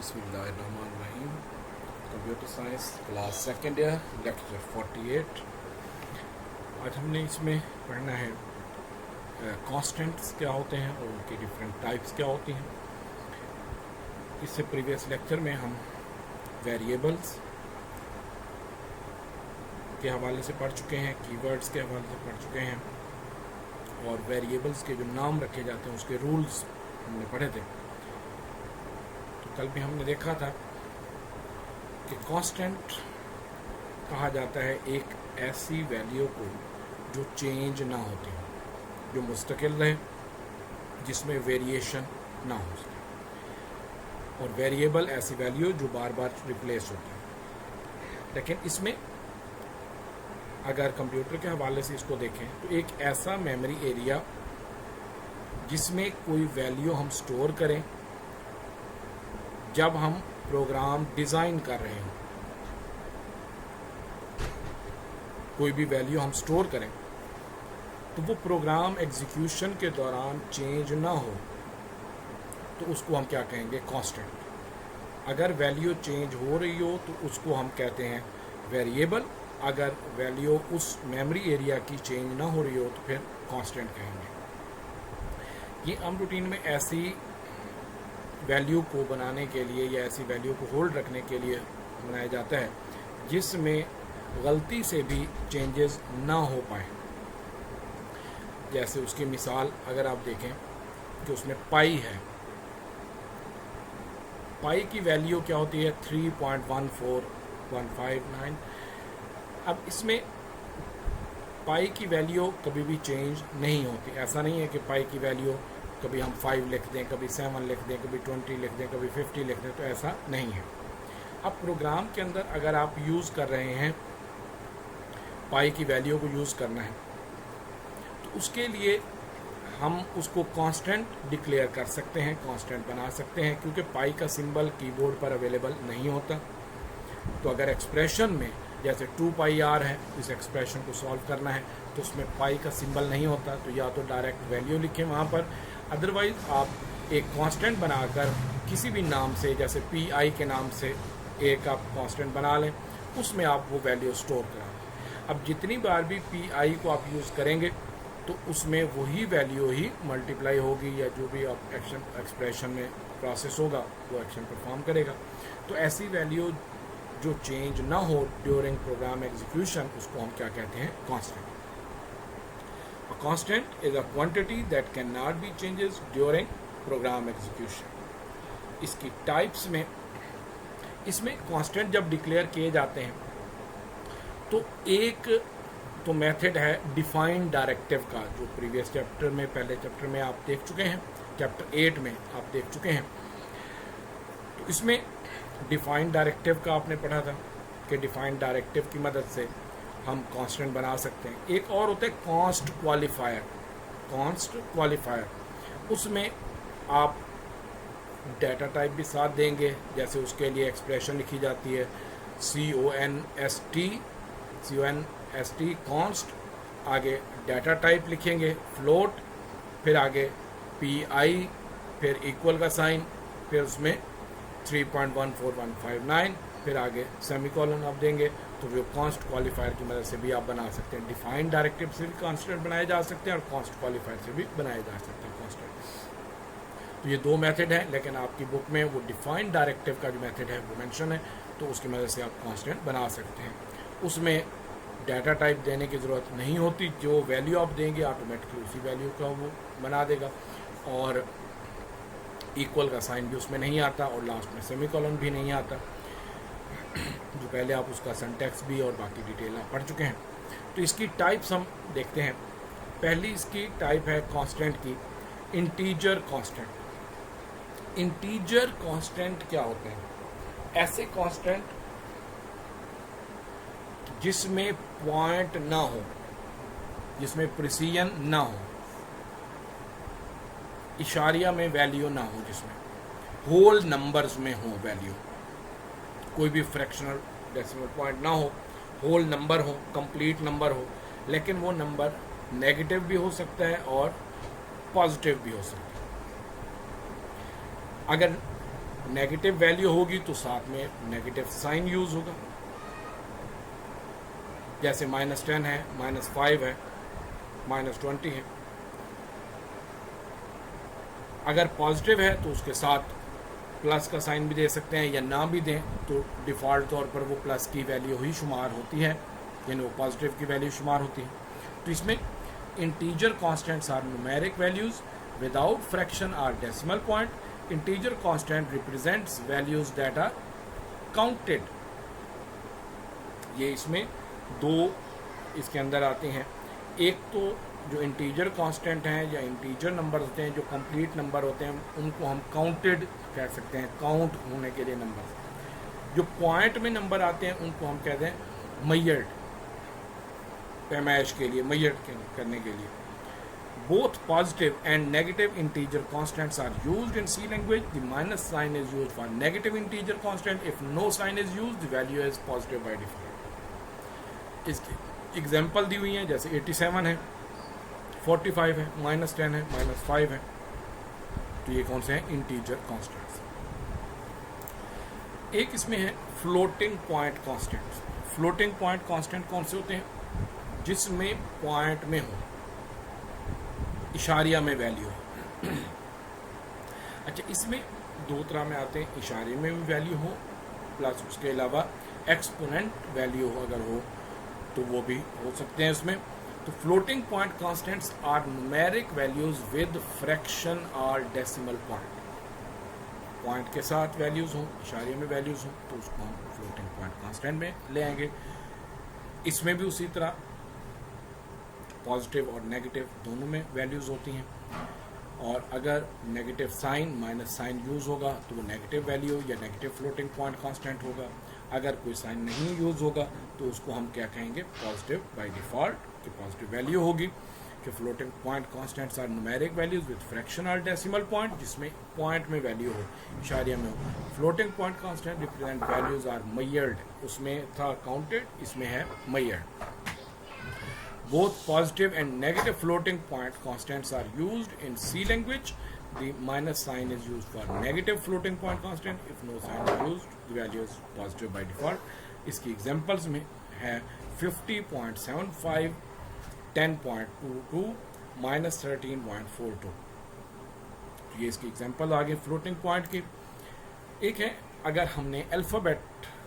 बिस्मिल्लाहिर्रहमानिर्रहीम। Computer science class second year lecture 48। आज हमने इसमें पढ़ना है कॉन्स्टेंट्स क्या होते हैं और उनकी डिफरेंट टाइप्स क्या होती हैं। इससे प्रीवियस लेक्चर में हम वेरिएबल्स के हवाले से पढ़ चुके हैं, कीवर्ड्स के हवाले से पढ़ चुके हैं और वेरिएबल्स के जो नाम रखे जाते हैं उसके रूल्स हमने पढ़े थे। तो कल भी हमने देखा था कि कांस्टेंट कहा जाता है एक ऐसी वैल्यू को जो चेंज ना होती हो, जो मुस्तकिल रहे, जिसमें वेरिएशन ना हो सके, और वेरिएबल ऐसी वैल्यू जो बार बार रिप्लेस होती है। लेकिन इसमें अगर कंप्यूटर के हवाले से इसको देखें तो एक ऐसा मेमोरी एरिया जिसमें कोई वैल्यू हम स्टोर करें जब हम प्रोग्राम डिज़ाइन कर रहे हों, कोई भी वैल्यू हम स्टोर करें तो वो प्रोग्राम एग्जीक्यूशन के दौरान चेंज ना हो तो उसको हम क्या कहेंगे, कांस्टेंट। अगर वैल्यू चेंज हो रही हो तो उसको हम कहते हैं वेरिएबल। अगर वैल्यू उस मेमोरी एरिया की चेंज ना हो रही हो तो फिर कांस्टेंट कहेंगे। ये आम रूटीन में ऐसी वैल्यू को बनाने के लिए या ऐसी वैल्यू को होल्ड रखने के लिए बनाया जाता है जिसमें गलती से भी चेंजेस ना हो पाए। जैसे उसकी मिसाल अगर आप देखें कि उसमें पाई है, पाई की वैल्यू क्या होती है 3.14159। अब इसमें पाई की वैल्यू कभी भी चेंज नहीं होती। ऐसा नहीं है कि पाई की वैल्यू कभी हम 5 लिख दें, कभी 7 लिख दें, कभी 20 लिख दें, कभी 50 लिख दें, तो ऐसा नहीं है। अब प्रोग्राम के अंदर अगर आप यूज़ कर रहे हैं पाई की वैल्यू को यूज़ करना है तो उसके लिए हम उसको कांस्टेंट डिक्लेयर कर सकते हैं, कांस्टेंट बना सकते हैं, क्योंकि पाई का सिंबल कीबोर्ड पर अवेलेबल नहीं होता। तो अगर एक्सप्रेशन में जैसे 2πr है, इस एक्सप्रेशन को सॉल्व करना है तो उसमें पाई का सिंबल नहीं होता, तो या तो डायरेक्ट वैल्यू लिखें वहाँ पर, अदरवाइज आप एक कांस्टेंट बनाकर किसी भी नाम से, जैसे pi के नाम से एक आप कांस्टेंट बना लें, उसमें आप वो वैल्यू स्टोर करा। अब जितनी बार भी pi को आप यूज़ करेंगे तो उसमें वही वैल्यू ही मल्टीप्लाई होगी, या जो भी आप एक्सप्रेशन में प्रोसेस होगा वो एक्शन परफॉर्म करेगा। तो ऐसी वैल्यू जो चेंज ना हो ड्यूरिंग प्रोग्राम एग्जीक्यूशन, उसको हम क्या कहते हैं, constant. A constant is a quantity that cannot be changes during program execution. इसकी टाइप्स में, इसमें कांस्टेंट जब डिक्लेयर किए जाते हैं तो एक तो मेथड है डिफाइंड डायरेक्टिव का, जो प्रीवियस चैप्टर में, पहले चैप्टर में आप देख चुके हैं, चैप्टर 8 में आप देख चुके हैं। तो इसमें डिफाइंड डायरेक्टिव का आपने पढ़ा था कि डिफाइंड डायरेक्टिव की मदद से हम कांस्टेंट बना सकते हैं। एक और होता है कॉन्स्ट क्वालिफायर। कॉन्स्ट क्वालिफायर, उसमें आप डाटा टाइप भी साथ देंगे, जैसे उसके लिए एक्सप्रेशन लिखी जाती है CONST कॉन्स्ट, आगे डाटा टाइप लिखेंगे फ्लोट, फिर आगे PI, फिर इक्वल का साइन, फिर उसमें 3.14159, फिर आगे सेमीकोलन आप देंगे। तो वो कॉन्स्ट क्वालिफायर की मदद से भी आप बना सकते हैं। डिफाइंड डायरेक्टिव से भी कांस्टेंट बनाए जा सकते हैं और कॉन्स्ट क्वालिफायर से भी बनाए जा सकते हैं कांस्टेंट। तो ये दो मेथड हैं, लेकिन आपकी बुक में वो डिफाइंड डायरेक्टिव का जो मेथड है वो मेंशन है, तो उसकी मदद से आप कांस्टेंट बना सकते हैं। उसमें डाटा टाइप देने की ज़रूरत नहीं होती, जो वैल्यू आप देंगे ऑटोमेटिकली उसी वैल्यू का वो बना देगा, और इक्वल का साइन भी उसमें नहीं आता, और लास्ट में सेमीकोलन भी नहीं आता, जो पहले आप उसका सिंटैक्स भी और बाकी डिटेल आप पढ़ चुके हैं। तो इसकी टाइप्स हम देखते हैं। पहली इसकी टाइप है कांस्टेंट की, इंटीजर कांस्टेंट। इंटीजर कांस्टेंट क्या होते हैं? ऐसे कांस्टेंट जिसमें पॉइंट ना हो, जिसमें प्रिसीजन ना हो, इशारिया में वैल्यू ना हो, जिसमें होल नंबर्स में हो वैल्यू, कोई भी फ्रैक्शनल डेसिमल पॉइंट ना हो, होल नंबर हो, कंप्लीट नंबर हो, लेकिन वो नंबर नेगेटिव भी हो सकता है और पॉजिटिव भी हो सकता है। अगर नेगेटिव वैल्यू होगी तो साथ में नेगेटिव साइन यूज होगा, जैसे -10 है, -5 है, -20 है। अगर पॉजिटिव है तो उसके साथ प्लस का साइन भी दे सकते हैं, या ना भी दें तो डिफ़ॉल्ट तौर पर वो प्लस की वैल्यू ही शुमार होती है, यानी वो पॉजिटिव की वैल्यू शुमार होती है। तो इसमें integer constants or numeric values without fraction or decimal point. Integer constant represents values that are counted. ये इसमें दो इसके अंदर आते हैं। एक तो जो इंटीजर कांस्टेंट हैं या इंटीजर नंबर होते हैं, जो कंप्लीट नंबर होते हैं, उनको हम काउंटेड कह सकते हैं, काउंट होने के लिए नंबर। जो पॉइंट में नंबर आते हैं उनको हम कहते हैं मैयर्ड, पैमाइश के लिए, मैयर्ड करने के लिए। Both positive and negative integer constants are used in C language. The minus sign is used for negative integer constant. If no sign is used the value is positive by default. इसकी example दी हुई हैं, जैसे 87 है, 45 है, -10 है, -5 है। तो ये कौन से हैं? Integer constants. एक इसमें है floating point constants. Floating point constant कौन से होते हैं? जिसमें पॉइंट में हो, इशारिया में वैल्यू हो। अच्छा, इसमें दो तरह में आते हैं, इशारे में भी वैल्यू हो प्लस उसके अलावा एक्सपोनेंट वैल्यू हो, अगर हो तो वो भी हो सकते हैं इसमें। तो floating point constants are numeric values with fraction और डेसिमल पॉइंट। पॉइंट के साथ वैल्यूज हो, इशारे में वैल्यूज हो, तो उसको हम फ्लोटिंग पॉइंट कांस्टेंट में ले आएंगे। इसमें भी उसी तरह पॉजिटिव और नेगेटिव दोनों में वैल्यूज होती हैं, और अगर negative sign minus sign use होगा तो वो नेगेटिव वैल्यू या नेगेटिव फ्लोटिंग पॉइंट कांस्टेंट होगा। अगर कोई साइन नहीं यूज होगा तो उसको हम क्या कहेंगे? पॉजिटिव बाय डिफॉल्ट, कि पॉजिटिव वैल्यू होगी। कि floating point constants are numeric values with fraction और डेसिमल पॉइंट, जिसमें पॉइंट में वैल्यू हो, इशारिया में हो। Floating point constant represent values are मैयर्ड। उसमें था काउंटेड, इसमें है मैयर्ड। Both positive and negative floating point constants are used in C language. The minus sign is used for negative floating point constant. If no sign is used, the value is positive by default. इसकी examples में है 50.75, 10.22, -13.42। तो ये इसकी example आ गई floating point की। एक है अगर हमने अल्फ़ाबेट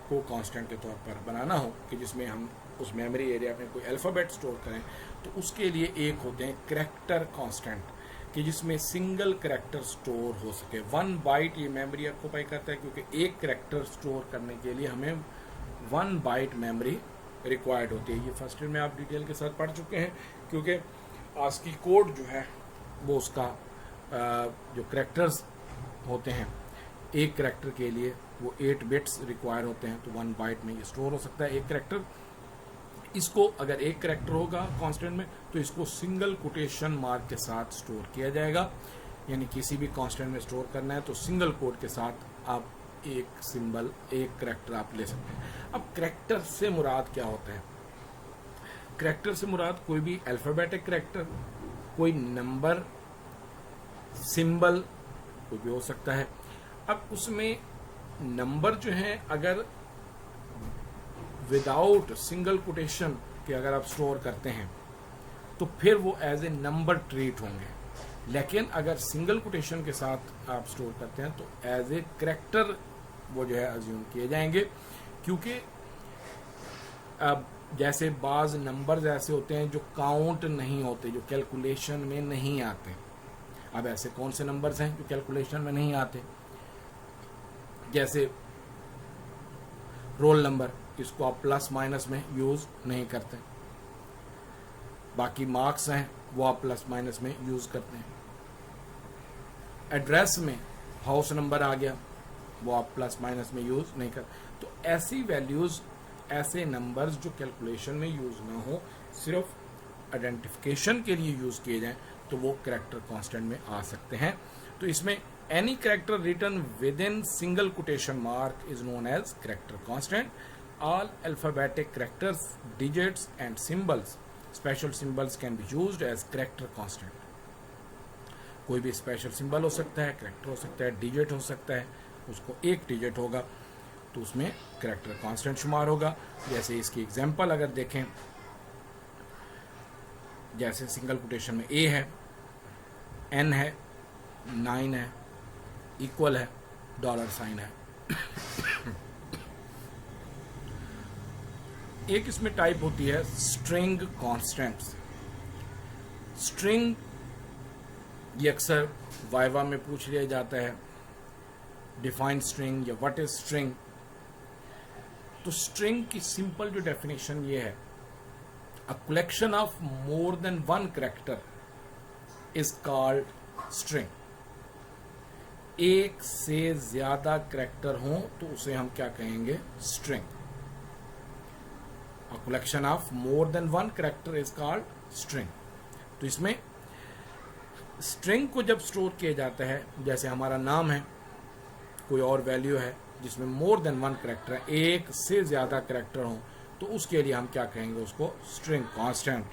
को कांस्टेंट के तौर पर बनाना हो, कि जिसमें हम उस मेमोरी एरिया में कोई अल्फ़ाबेट स्टोर करें, तो उसके लिए एक होते हैं करैक्टर कांस्टेंट, कि जिसमें सिंगल करैक्टर स्टोर हो सके। 1 बाइट ये मेमोरी ऑक्यूपाई करता है, क्योंकि एक करैक्टर स्टोर करने के लिए हमें 1 बाइट मेमोरी रिक्वायर्ड होती है। ये फर्स्ट ईयर में आप डिटेल के साथ पढ़ चुके हैं, क्योंकि आस्की कोड जो है वो उसका जो करैक्टर्स होते हैं, एक करैक्टर के लिए वो 8 बिट्स रिक्वायर होते हैं, तो 1 बाइट में ये स्टोर हो सकता है एक करैक्टर। इसको अगर एक करैक्टर होगा कांस्टेंट में, तो इसको सिंगल कोटेशन मार्क के साथ स्टोर किया जाएगा। यानी किसी भी कांस्टेंट में स्टोर करना है तो सिंगल कोट के साथ आप एक सिंबल, एक करैक्टर आप ले सकते हैं। अब करैक्टर से मुराद क्या होता है? करैक्टर से मुराद कोई भी अल्फाबेटिक करैक्टर, कोई नंबर, सिंबल, कोई भी हो सकता है। अब उसमें नंबर जो है अगर विदाउट सिंगल कोटेशन के अगर आप स्टोर करते हैं तो फिर वो एज ए नंबर ट्रीट होंगे, लेकिन अगर सिंगल कोटेशन के साथ आप स्टोर करते हैं तो एज ए करैक्टर वो जो है अज्यूम किए जाएंगे। क्योंकि अब जैसे बाज नंबर्स ऐसे होते हैं जो काउंट नहीं होते, जो कैलकुलेशन में नहीं आते। अब ऐसे कौन से नंबर्स हैं जो कैलकुलेशन में नहीं आते? जैसे रोल नंबर, इसको आप प्लस माइनस में यूज नहीं करते। बाकी मार्क्स हैं वो आप प्लस माइनस में यूज करते हैं। एड्रेस में हाउस नंबर आ गया, वो आप प्लस माइनस में यूज नहीं करते। तो ऐसी वैल्यूज, ऐसे नंबर्स जो कैलकुलेशन में यूज ना हो, सिर्फ आइडेंटिफिकेशन के लिए यूज किए जाएं, तो वो करैक्टर कांस्टेंट में आ सकते हैं। तो इसमें any character written within single quotation mark is known as character constant. All alphabetic characters, digits and symbols, special symbols can be used as character constant. कोई भी स्पेशल सिंबल हो सकता है, करैक्टर हो सकता है, डिजिट हो सकता है, उसको 1 डिजिट होगा तो उसमें करैक्टर कांस्टेंट शुमार होगा। जैसे इसकी एग्जांपल अगर देखें, जैसे सिंगल कोटेशन में ए है, एन है, 9 है, इक्वल है, $साइन है। एक इसमें टाइप होती है स्ट्रिंग कांस्टेंट्स। स्ट्रिंग ये अक्सर वाइवा में पूछ लिया जाता है, डिफाइन स्ट्रिंग या व्हाट इज स्ट्रिंग। तो स्ट्रिंग की सिंपल जो डेफिनेशन ये है, अ collection of more than 1 character is called string. एक से ज्यादा कैरेक्टर हो तो उसे हम क्या कहेंगे? String. A collection of more than 1 character is called string. तो इसमें स्ट्रिंग को जब स्टोर किया जाता है, जैसे हमारा नाम है, कोई और वैल्यू है जिसमें मोर देन 1 कैरेक्टर है, एक से ज्यादा कैरेक्टर हो, तो उसके लिए हम क्या कहेंगे? उसको string constant.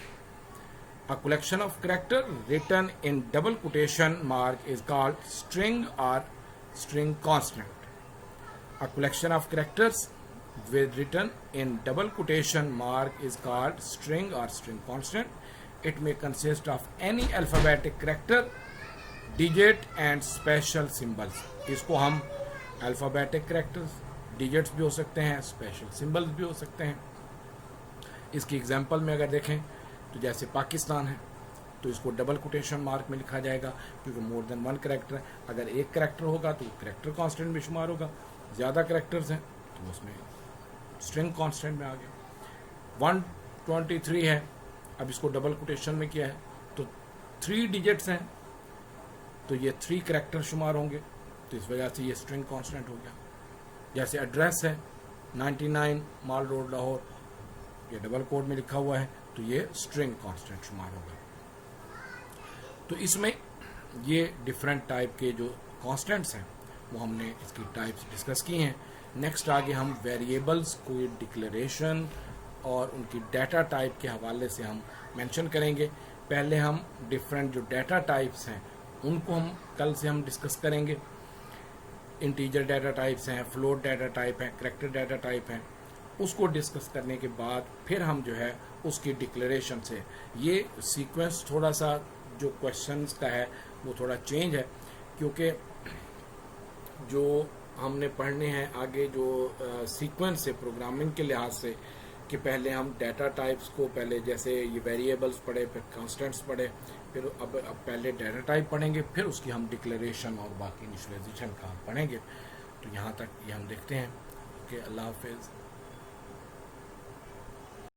A collection of character written in double quotation mark is called string और string constant. A collection of characters with written in double quotation mark is called string or string constant. It may consist of any alphabetic character, digit and special symbols. इसको हम alphabetic characters, digits भी हो सकते हैं, special symbols भी हो सकते हैं। इसकी एग्जांपल में अगर देखें तो जैसे पाकिस्तान है तो इसको डबल कोटेशन मार्क में लिखा जाएगा क्योंकि मोर देन 1 कैरेक्टर है। अगर एक कैरेक्टर होगा तो कैरेक्टर कांस्टेंट में शुमार होगा, ज़्यादा कैरेक्टर्स हैं तो उसमें स्ट्रिंग कांस्टेंट में आ गया। 123 है, अब इसको डबल कोटेशन में किया है तो 3 डिजिट्स हैं तो ये 3 कैरेक्टर शुमार होंगे, तो इस वजह से ये स्ट्रिंग कांस्टेंट हो गया। जैसे एड्रेस है 99 माल रोड लाहौर, ये डबल कोड में लिखा हुआ है तो ये स्ट्रिंग कांस्टेंट शुमार होगा। तो इसमें ये डिफरेंट टाइप के जो कांस्टेंट्स हैं वो हमने इसकी टाइप्स डिस्कस की हैं। नेक्स्ट आगे हम वेरिएबल्स को डिक्लेरेशन और उनकी डाटा टाइप के हवाले से हम मेंशन करेंगे। पहले हम डिफरेंट जो डाटा टाइप्स हैं उनको हम कल से हम डिस्कस करेंगे। इंटीजर डाटा टाइप्स हैं, फ्लोट डाटा टाइप है, कैरेक्टर डाटा टाइप है। उसको डिस्कस करने के बाद फिर हम जो है उसकी डिक्लेरेशन से, ये सीक्वेंस थोड़ा सा जो क्वेश्चंस का है वो थोड़ा चेंज है क्योंकि जो हमने पढ़ने हैं आगे जो सीक्वेंस है प्रोग्रामिंग के लिहाज से कि पहले हम डाटा टाइप्स को पहले जैसे ये वेरिएबल्स पढ़े, फिर कांस्टेंट्स पढ़े, फिर अब पहले डाटा टाइप पढ़ेंगे, फिर उसकी हम डिक्लेरेशन और बाकी इनिशियलाइजेशन का हम पढ़ेंगे। तो यहाँ तक ये हम देखते हैं कि अल्लाह हाफिज़।